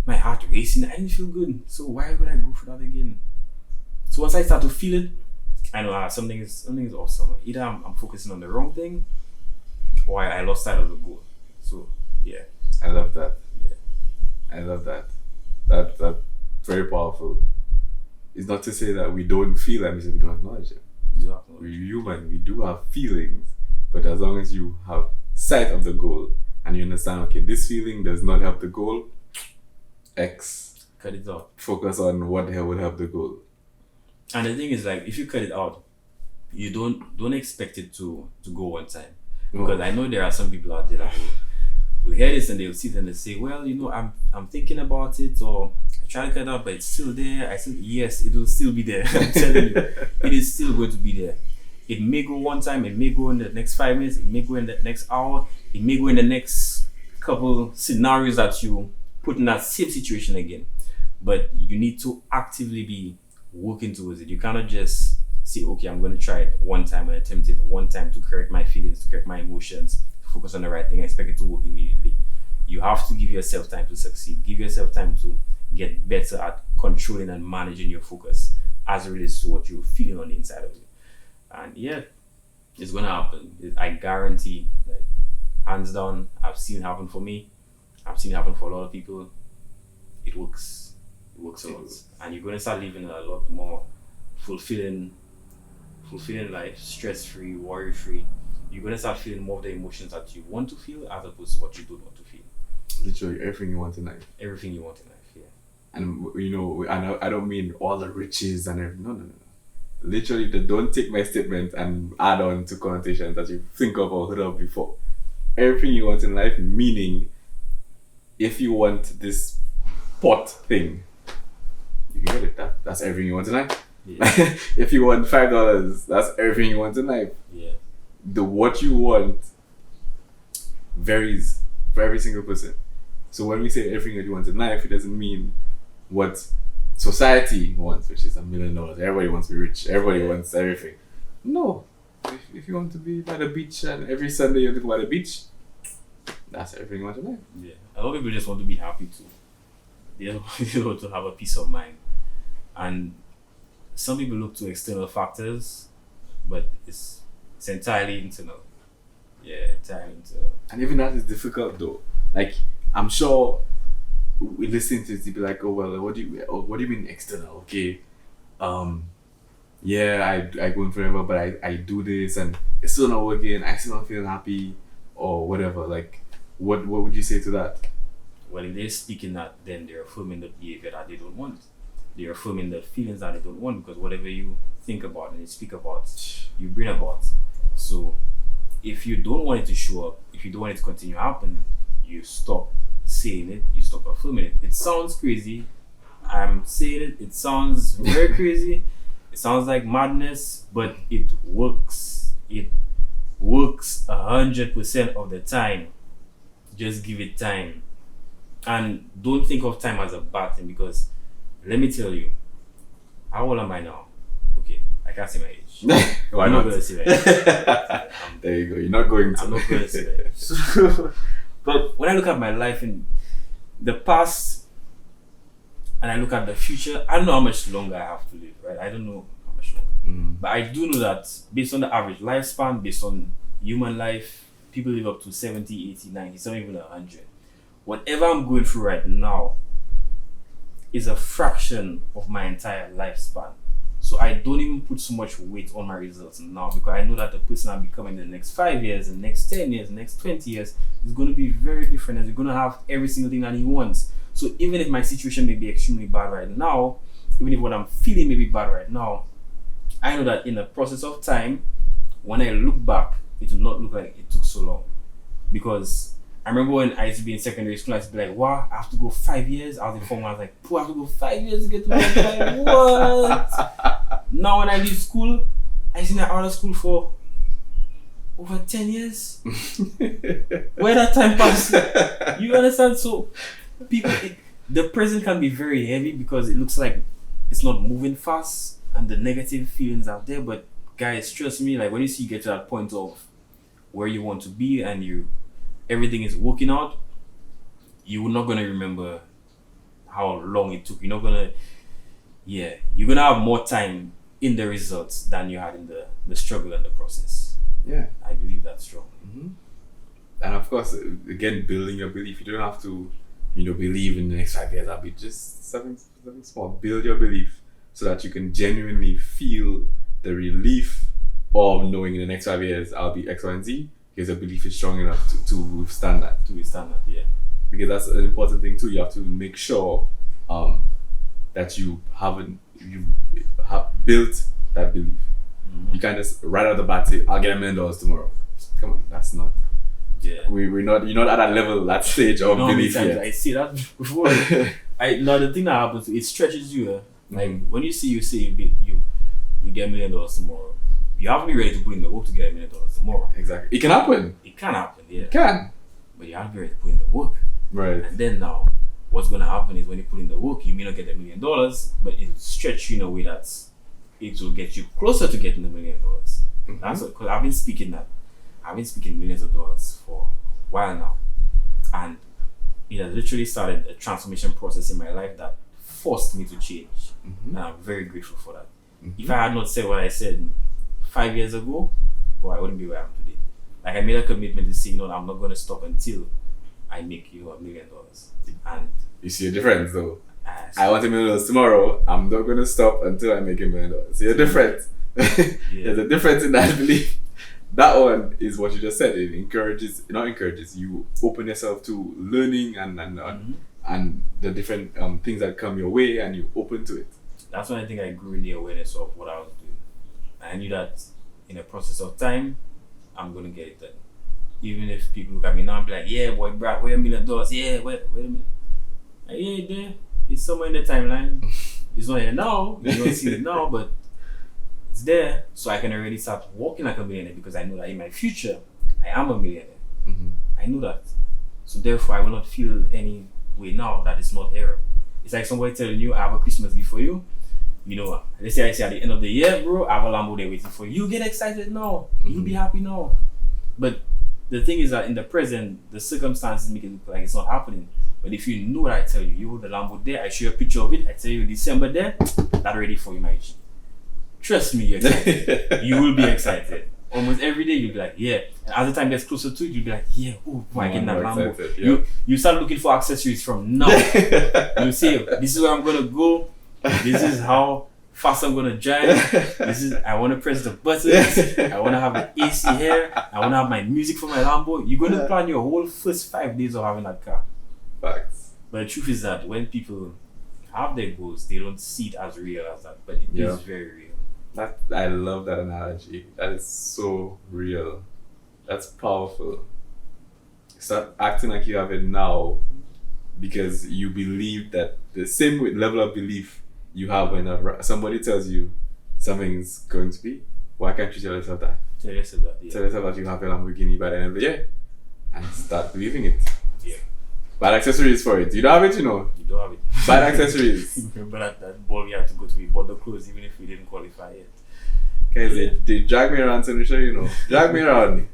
my heart racing. I didn't feel good. So why would I go through that again? So once I start to feel it, I know something is awesome. Either I'm focusing on the wrong thing, or I lost sight of the goal. So yeah, I love that. Yeah, I love that. That's very powerful. It's not to say that we don't feel them; it's that we don't acknowledge them. We're human. We do have feelings, but as long as you have sight of the goal and you understand, okay, this feeling does not help the goal. X. Cut it out. Focus on what will help the goal. And the thing is, like, if you cut it out, you don't expect it to go one time. Because I know there are some people out there that will hear this and they'll sit and they'll say, well, I'm thinking about it, or I try to cut it out, but it's still there. Yes, it will still be there. I'm telling you, it is still going to be there. It may go one time, it may go in the next 5 minutes, it may go in the next hour, it may go in the next couple scenarios that you put in that same situation again. But you need to actively be working towards it. You cannot just say, okay, I'm going to try it one time and attempt it one time to correct my feelings, to correct my emotions, focus on the right thing, expect it to work immediately. You have to give yourself time to succeed. Give yourself time to get better at controlling and managing your focus as it relates to what you're feeling on the inside of you. And yeah, it's going to happen. I guarantee, like, hands down, I've seen it happen for me. I've seen it happen for a lot of people. It works. It works a lot. And you're going to start living a lot more fulfilling life, stress-free, worry-free. You're going to start feeling more of the emotions that you want to feel as opposed to what you don't want to feel. Literally everything you want in life. Everything you want in life, yeah. And I don't mean all the riches and everything. No. Literally, don't take my statement and add on to connotations that you think of or heard of before. Everything you want in life, meaning if you want this pot thing, you can get it. That's everything you want in life. Yeah. If you want $5, that's everything you want in life. Yeah. What you want varies for every single person. So when we say everything that you want in life, it doesn't mean what society wants, which is $1 million. Everybody wants to be rich. Everybody wants everything. No. If you want to be by the beach and every Sunday you have to go by the beach, that's everything you want in life. Yeah. A lot of people just want to be happy too. They want to have a peace of mind. And some people look to external factors, but it's entirely internal. Yeah, entirely internal. And even that is difficult though. Like, I'm sure listening to it, you'd be like, oh well, what do you mean external? Okay, yeah, I go in forever, but I do this and it's still not working. I still not feeling happy or whatever. Like, what would you say to that? Well, if they're speaking that, then they're affirming the behavior that they don't want. They're affirming the feelings that they don't want, because whatever you think about and you speak about, you bring about. So if you don't want it to show up, if you don't want it to continue happening, you stop saying it, you stop affirming it. It sounds crazy. I'm saying it, it sounds very crazy. It sounds like madness, but it works. It works 100% of the time. Just give it time. And don't think of time as a bad thing, because let me tell you, how old am I now? Okay, I can't say my age. Why I'm not? not going to say my age. There you go. You're not going to. I'm not going to say my age. So, but when I look at my life in the past and I look at the future, I don't know how much longer I have to live, right? I don't know how much longer. But I do know that based on the average lifespan, based on human life, people live up to 70, 80, 90, some even 100. Whatever I'm going through right now is a fraction of my entire lifespan. So I don't even put so much weight on my results now, because I know that the person I'm becoming in the next 5 years, the next 10 years, the next 20 years is going to be very different, and he's going to have every single thing that he wants. So even if my situation may be extremely bad right now, even if what I'm feeling may be bad right now, I know that in the process of time, when I look back, it will not look like it took so long. Because I remember when I used to be in secondary school, I used to be like, wow, I have to go 5 years. I was in form, I was like, I have to go 5 years to get to my life. What? Now when I leave school, I was in out of school for over 10 years. Where that time passed? You understand? So people, the present can be very heavy because it looks like it's not moving fast and the negative feelings are there. But guys, trust me, like when you see you get to that point of where you want to be and everything is working out, you're not gonna remember how long it took. You're gonna have more time in the results than you had in the struggle and the process. Yeah, I believe that's strong. And of course, again, building your belief. You don't have to, believe in the next 5 years I'll be just something small. Build your belief so that you can genuinely feel the relief of knowing in the next 5 years I'll be X, Y, and Z, because your belief is strong enough to withstand that. Yeah. Because that's an important thing too. You have to make sure that you have built that belief. You can't just right out the bat say, I'll get $1 million tomorrow. Come on, that's not. Yeah. You're not at that level, that stage of belief yet. I see that before. Now the thing that happens, it stretches you. Like when you say you get $1 million tomorrow, you have to be ready to put in the work to get $1 million tomorrow. Exactly. It can happen. It can happen, yeah. It can. But you have to be ready to put in the work. Right. And then now, what's going to happen is when you put in the work, you may not get $1 million, but it'll stretch you in a way that it will get you closer to getting $1 million. That's because I've been speaking millions of dollars for a while now. And it has literally started a transformation process in my life that forced me to change. And I'm very grateful for that. If I had not said what I said 5 years ago, I wouldn't be where I am today. Like I made a commitment to say, I'm not going to stop until I make $1 million. And you see a difference though. I want $1 million tomorrow. I'm not going to stop until I make $1 million. See a difference. There's a difference in that belief. That one is what you just said. It encourages. You open yourself to learning and the different things that come your way, and you open to it. That's when I think I grew in the awareness of what I was doing. I knew that in a process of time, I'm going to get it done. Even if people look at me now and be like, yeah, boy, Brad, where $1 million? Yeah, wait a minute. Like, yeah, there. It's somewhere in the timeline. It's not here now. You don't see it now, but it's there. So I can already start walking like a millionaire, because I know that in my future, I am a millionaire. I know that. So therefore, I will not feel any way now that it's not here. It's like somebody telling you, I have a Christmas gift for you. Let's say I say at the end of the year, bro, I have a Lambo there waiting for you. You get excited now. You'll be happy now. But the thing is that in the present, the circumstances make it look like it's not happening. But if you know what I tell you, you hold the Lambo there, I show you a picture of it, I tell you December there, that's ready for you, my G. Trust me, you're excited. You will be excited. almost every day you'll be like, yeah. And as the time gets closer to it, you'll be like, yeah, oh, am I getting that Lambo? Excited, yeah. You start looking for accessories from now. You say, this is where I'm gonna go. This is how fast I'm gonna drive. I want to press the buttons. I want to have the AC here. I want to have my music for my Lambo. You're gonna plan your whole first 5 days of having that car. Facts. But the truth is that when people have their goals, they don't see it as real as that. But it is very real. I love that analogy. That is so real. That's powerful. Start acting like you have it now because you believe that the same level of belief you have when somebody tells you something's going to be. Why can't you tell yourself that? Tell yourself that. Yeah. Tell yourself that you have a Lamborghini by the end of the year and start believing it. Yeah. Bad accessories for it. You don't have it, you know. You don't have it. Bad accessories. Remember that ball we had to go to, we bought the clothes even if we didn't qualify yet. Guys, they drag me around to show, you know. Drag me around.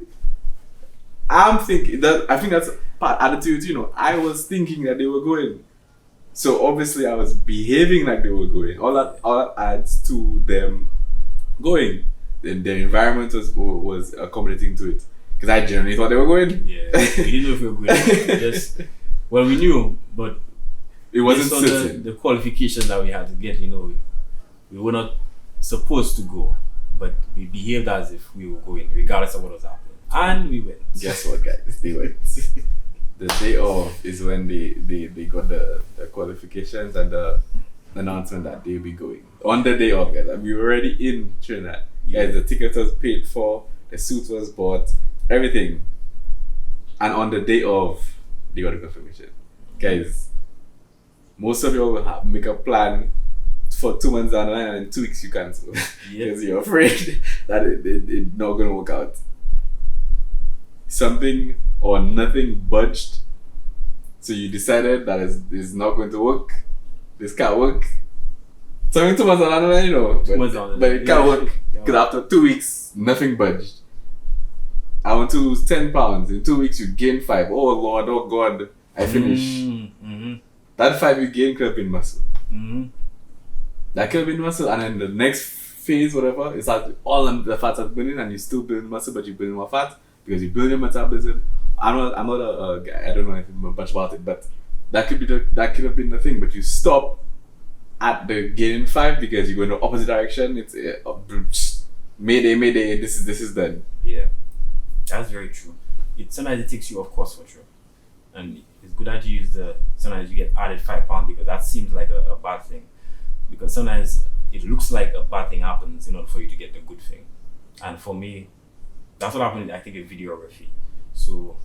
I think that's part attitude, you know. I was thinking that they were going. So obviously I was behaving like they were going. All that adds to them going. Then their environment was accommodating to it. Because I generally thought they were going. Yeah. We didn't know if we were going. We knew, but it wasn't based on certain. the qualifications that we had to get, you know, we were not supposed to go. But we behaved as if we were going, regardless of what was happening. And we went. Guess what, guys? They went. The day of is when they got the qualifications and the announcement that they'll be going. On the day of, guys. And we were already in Trinidad. Yeah. Guys, the ticket was paid for, the suit was bought, everything. And on the day of, they got the confirmation. Guys, most of you will make a plan for 2 months down the line, and in 2 weeks you cancel. Because you're afraid that it's not going to work out. Something or nothing budged. So you decided that it's not going to work. This can't work. Something 2 months down the line, you know. But it can't work. Because after 2 weeks, nothing budged. I want to lose 10 pounds. In 2 weeks, you gain 5. Oh Lord, oh God, I finish. Mm-hmm. That 5 you gain could have been muscle. Mm-hmm. That could have been muscle. And then the next phase, whatever, it's like all the fats are burning and you still build muscle, but you build more fat because you build your metabolism. I'm not a guy. I don't know anything much about it, but that could have been the thing. But you stop at the gaining 5 because you go in the opposite direction. It's mayday. This is done. Yeah, that's very true. Sometimes it takes you off course for sure, and it's good that you use sometimes you get added 5 pounds because that seems like a bad thing, because sometimes it looks like a bad thing happens in order for you to get the good thing. And for me, that's what happened, I think, in videography. So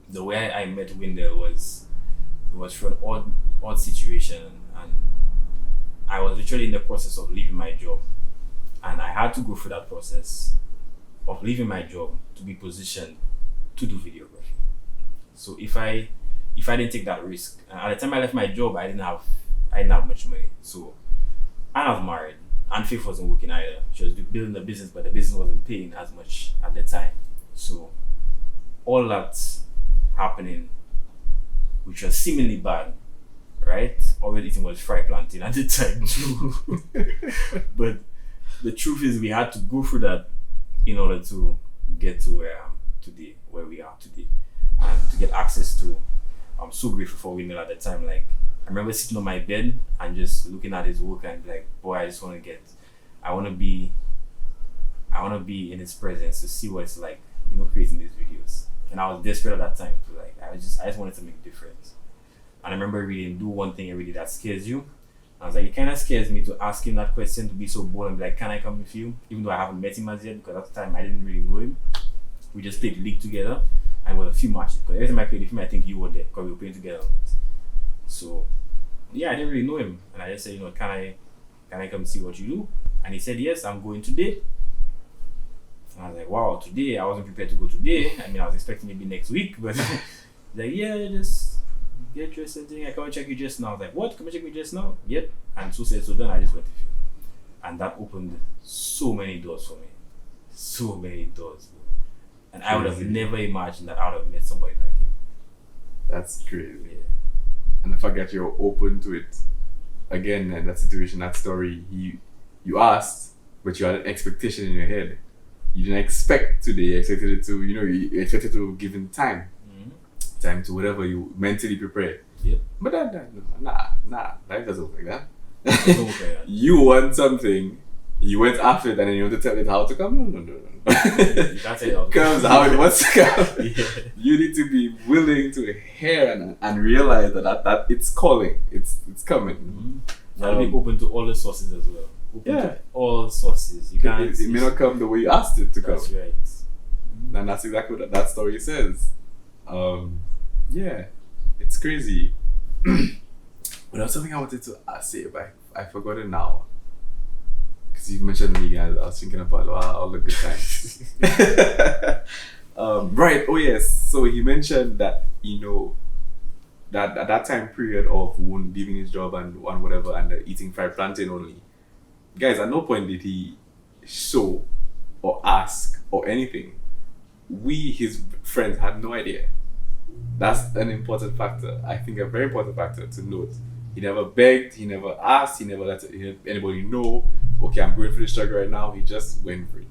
the way I met Wendell was for an odd situation, and I was literally in the process of leaving my job, and I had to go through that process of leaving my job to be positioned to do videography. So if I didn't take that risk, and at the time I left my job, I didn't have much money. So I was married, and Faith wasn't working either. She was building the business, but the business wasn't paying as much at the time. So all that's happening, which was seemingly bad, right? All we were eating was fried plantain at the time too. But the truth is, we had to go through that in order to get to where we are today, and to get access to. I'm so grateful for Wendell at the time. Like, I remember sitting on my bed and just looking at his work and like, boy, I want to be in his presence to see what it's like, you know, creating these videos. And I was desperate at that time to like, I just wanted to make a difference. And I remember reading, do one thing every day that scares you. And I was like, it kind of scares me to ask him that question, to be so bold and be like, can I come with you? Even though I haven't met him as yet, because at the time I didn't really know him. We just played league together, and it was a few matches. Because every time I played with him, I think you were there because we were playing together. So yeah, I didn't really know him, and I just said, you know, can I come see what you do? And he said, yes, I'm going today. And I was like, wow, today? I wasn't prepared to go today. I mean, I was expecting maybe next week, but like, yeah, just get dressed and thing. I come and check you just now. I was like, what? Come and check me just now? Yep. And so said, so done. I just went with you, and that opened so many doors for me, so many doors. And I would have never imagined that I would have met somebody like him. That's crazy. Yeah. And the fact that you're open to it, again, in that situation, that story, you asked, but you had an expectation in your head. you didn't expect today. You expected it to, you expected to give in time. Time to whatever you mentally prepare. Yep. But nah, life doesn't work like that. You want something, you went after it, and then you want to tell it how to come. No. You can't say it comes how it wants to come. Yeah. You need to be willing to hear and realize that it's calling, it's coming. Mm-hmm. And be open to all the sources as well. Open to all sources. You can't. It may not come the way you asked it to come. That's right. And that's exactly what that story says. Yeah, it's crazy. But there was something I wanted to say, but I forgot it now. Because you mentioned me, I was thinking about all the good times. Right, oh yes. So he mentioned that, that at that time period of one leaving his job and whatever and eating fried plantain only, guys, at no point did he show or ask or anything. We, his friends, had no idea. That's an important factor. I think a very important factor to note. He never begged, he never asked, he never let anybody know, okay, I'm going through the struggle right now. He just went for it.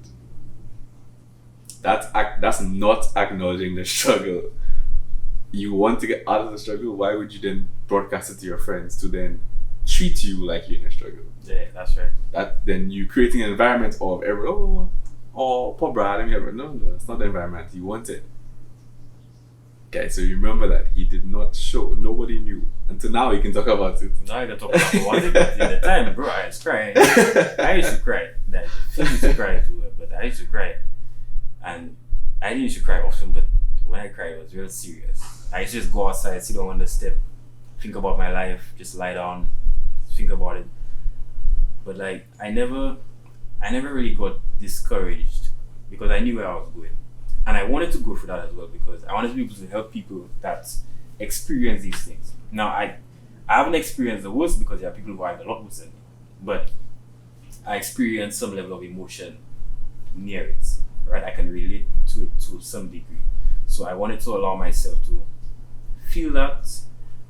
That's not acknowledging the struggle. You want to get out of the struggle, why would you then broadcast it to your friends to then treat you like you're in a struggle? Yeah, that's right. That then you creating an environment of everyone, poor Brad, let me have it. No, that's not the environment you wanted. Okay, so you remember that he did not show, nobody knew. Until now he can talk about it. Now he can talk about it, but in the time, bro, I was crying. I used to cry. She used to cry too, but I used to cry. And I didn't used to cry often, but when I cried, it was real serious. I used to just go outside, sit on the step, think about my life, just lie down, think about it. But like, I never really got discouraged because I knew where I was going. And I wanted to go through that as well because I wanted to be able to help people that experience these things. Now, I haven't experienced the worst because there are people who are a lot worse than me. But I experienced some level of emotion near it, right? I can relate to it to some degree. So I wanted to allow myself to feel that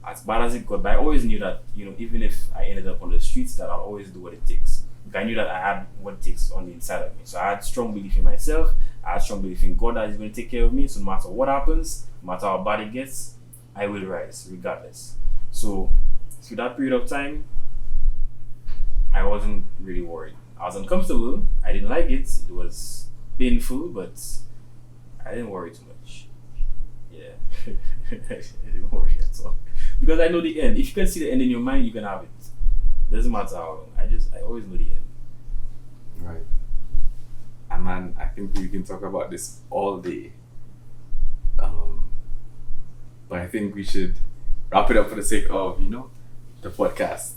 as bad as it got. But I always knew that, even if I ended up on the streets, that I'll always do what it takes. I knew that I had what it takes on the inside of me. So I had strong belief in myself. I had strong belief in God that He's going to take care of me. So no matter what happens, no matter how bad it gets, I will rise regardless. So through that period of time, I wasn't really worried. I was uncomfortable. I didn't like it. It was painful, but I didn't worry too much. Yeah. I didn't worry at all. Because I know the end. If you can see the end in your mind, you can have it. Doesn't matter how long. I always know the end. Right. And man, I think we can talk about this all day. But I think we should wrap it up for the sake of, the podcast.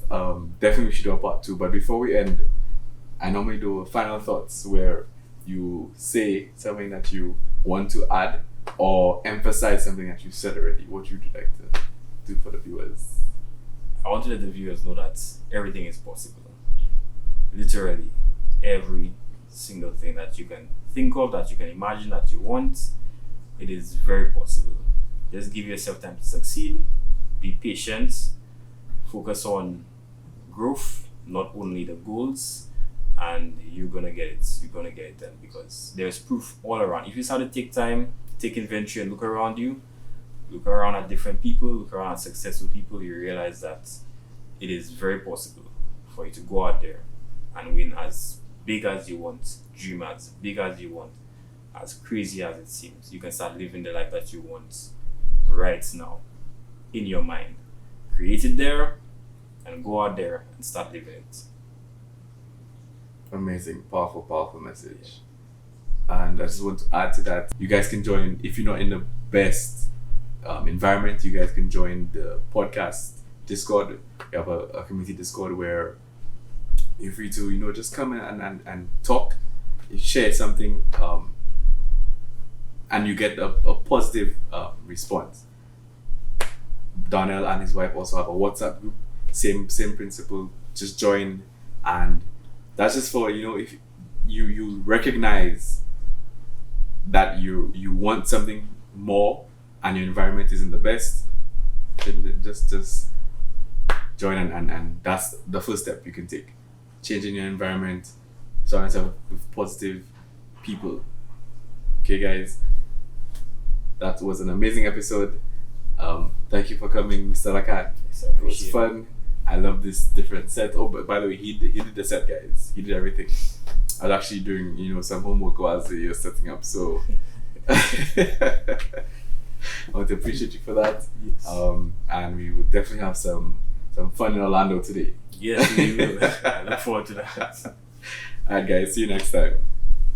Definitely we should do a part 2. But before we end, I normally do final thoughts where you say something that you want to add or emphasize something that you said already. What would you like to do for the viewers? I want to let the viewers know that everything is possible. Literally, every single thing that you can think of, that you can imagine, that you want, it is very possible. Just give yourself time to succeed, be patient, focus on growth, not only the goals, and you're gonna get it. You're gonna get it then because there's proof all around. If you start to take time, take inventory and look around you, look around at different people, look around at successful people, you realize that it is very possible for you to go out there and win as big as you want, dream as big as you want, as crazy as it seems. You can start living the life that you want right now in your mind. Create it there and go out there and start living it. Amazing, powerful message. And I just want to add to that, you guys can join, if you're not in the best environment, you guys can join the podcast Discord. We have a community Discord where you're free to, just come in and talk, share something, and you get a positive response. Darnell and his wife also have a WhatsApp group, same principle, just join, and that's just for, if you recognize that you want something more and your environment isn't the best, then just join and that's the first step you can take. Changing your environment, surround yourself with positive people. Okay, guys, that was an amazing episode. Thank you for coming, Mr. Lacan. Yes, I It was appreciate fun. I love this different set. Oh, but by the way, he did the set, guys. He did everything. I was actually doing, some homework while you were setting up. So I want to appreciate you for that. Yes. And we will definitely have some fun in Orlando today. Yes, we will. I look forward to that. Alright, guys. See you next time.